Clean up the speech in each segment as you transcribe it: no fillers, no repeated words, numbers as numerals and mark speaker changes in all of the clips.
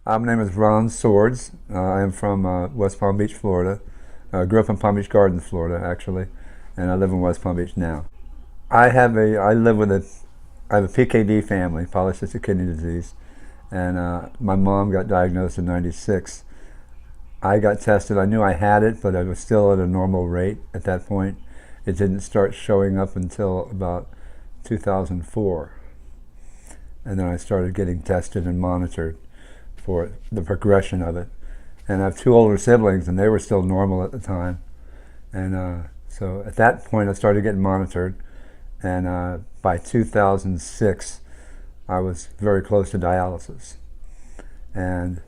Speaker 1: My name is Ron Swords. I am from West Palm Beach, Florida. Grew up in Palm Beach Gardens, Florida, actually, and I live in West Palm Beach now. I live with I have a PKD family, polycystic kidney disease, and my mom got diagnosed in '96. I got tested. I knew I had it, but I was still at a normal rate at that point. It didn't start showing up until about 2004, and then I started getting tested and monitored for the progression of it. And I have two older siblings, and they were still normal at the time. And so at that point, I started getting monitored. And by 2006, I was very close to dialysis. And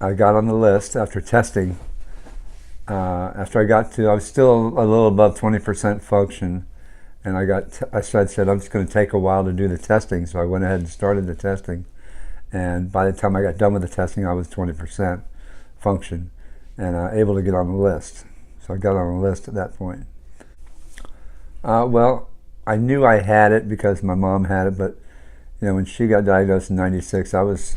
Speaker 1: I got on the list after testing. After I was still a little above 20% function. And I said, I'm just going to take a while to do the testing. So I went ahead and started the testing. And by the time I got done with the testing, I was 20% function and able to get on the list. So I got on the list at that point. Well, I knew I had it because my mom had it, but when she got diagnosed in '96, I was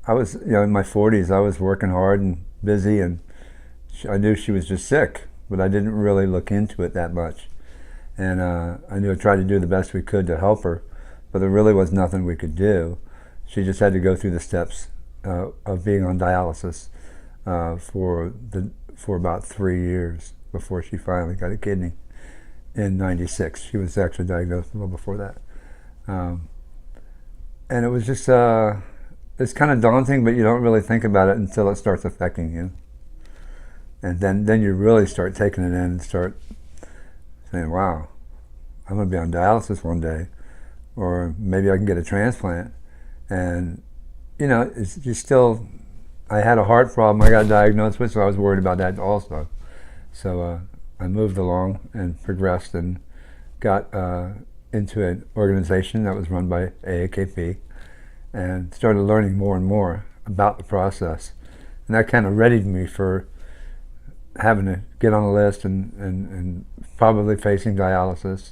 Speaker 1: in my 40s. I was working hard and busy, and I knew she was just sick, but I didn't really look into it that much. And I knew I tried to do the best we could to help her, but there really was nothing we could do. She just had to go through the steps of being on dialysis for about 3 years before she finally got a kidney in '96. She was actually diagnosed a little before that. And it was just, it's kind of daunting, but you don't really think about it until it starts affecting you. And then you really start taking it in and start saying, wow, I'm going to be on dialysis one day, or maybe I can get a transplant. And I had a heart problem I got diagnosed with, so I was worried about that also. So I moved along and progressed and got into an organization that was run by AAKP and started learning more and more about the process. And that kind of readied me for having to get on the list and probably facing dialysis.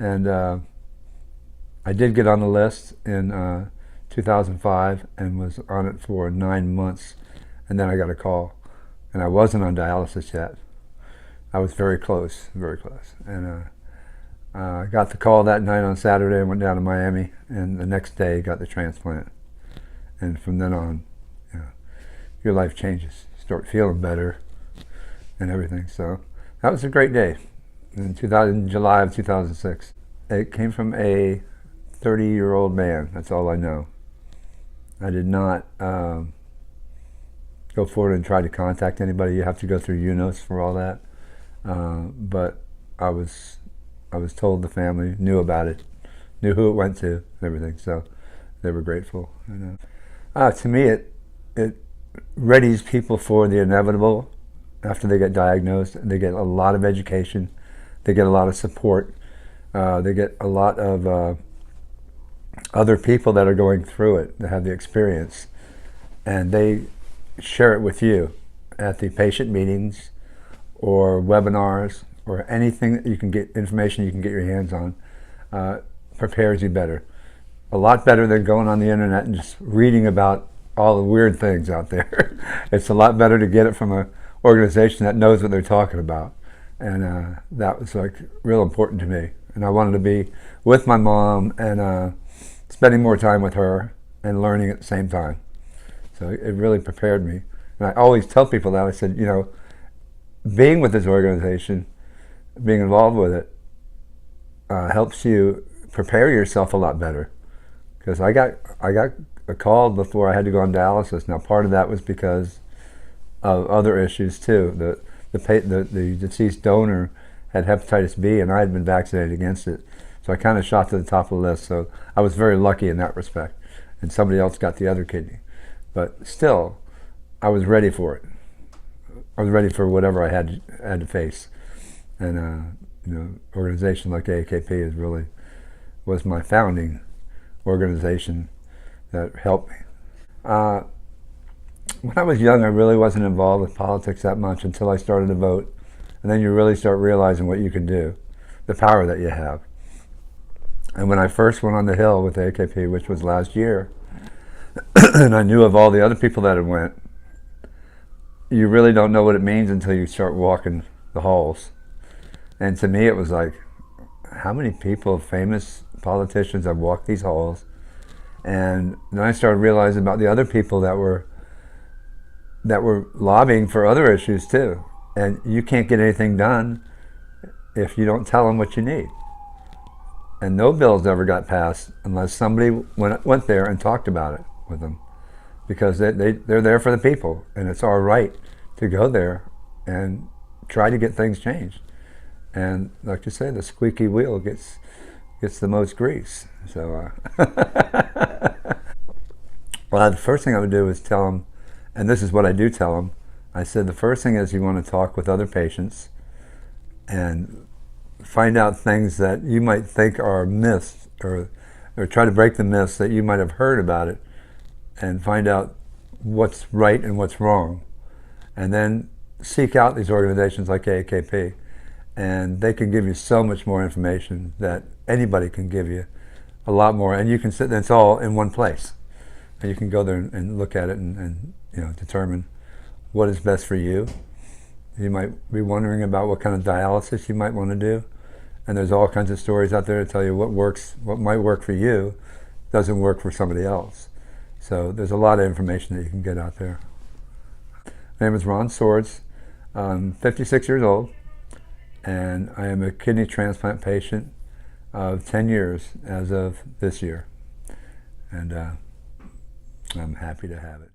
Speaker 1: And I did get on the list in 2005 and was on it for 9 months, and then I got a call, and I wasn't on dialysis yet. I was very close, and I got the call that night on Saturday and went down to Miami, and the next day got the transplant. And from then on, your life changes. You start feeling better and everything. So that was a great day in July of 2006. It came from a 30-year-old man. That's all I know. I did not go forward and try to contact anybody. You have to go through UNOS for all that. But I was told the family knew about it, knew who it went to, and everything. So they were grateful. To me, it readies people for the inevitable after they get diagnosed. They get a lot of education. They get a lot of support. They get a lot of other people that are going through it, that have the experience, and they share it with you at the patient meetings or webinars or anything that you can get, information you can get your hands on, prepares you better. A lot better than going on the internet and just reading about all the weird things out there. It's a lot better to get it from an organization that knows what they're talking about. And that was real important to me. And I wanted to be with my mom and spending more time with her and learning at the same time. So it really prepared me. And I always tell people that. I said, being with this organization, being involved with it, helps you prepare yourself a lot better. Because I got a call before I had to go on dialysis. Now part of that was because of other issues too. The deceased donor had hepatitis B, and I had been vaccinated against it. So I kind of shot to the top of the list. So I was very lucky in that respect. And somebody else got the other kidney. But still, I was ready for it. I was ready for whatever I had to face. And organization like AAKP was my founding organization that helped me. When I was young, I really wasn't involved with politics that much until I started to vote. And then you really start realizing what you can do, the power that you have. And when I first went on the Hill with AAKP, which was last year, and I knew of all the other people that had went. You really don't know what it means until you start walking the halls. And to me, it was like, how many people, famous politicians, have walked these halls? And then I started realizing about the other people that were lobbying for other issues too. And you can't get anything done if you don't tell them what you need. And no bills ever got passed unless somebody went there and talked about it with them, because they're there for the people, and it's our right to go there and try to get things changed. And like you say, the squeaky wheel gets the most grease. So, well, the first thing I would do is tell them, and this is what I do tell them. I said the first thing is you want to talk with other patients and find out things that you might think are myths, or try to break the myths that you might have heard about it, and find out what's right and what's wrong. And then seek out these organizations like AAKP, and they can give you so much more information that anybody can give you, a lot more. And you can sit, it's all in one place. And you can go there and look at it and determine what is best for you. You might be wondering about what kind of dialysis you might want to do. And there's all kinds of stories out there to tell you what works, what might work for you, doesn't work for somebody else. So there's a lot of information that you can get out there. My name is Ron Swords. I'm 56 years old, and I am a kidney transplant patient of 10 years as of this year. And I'm happy to have it.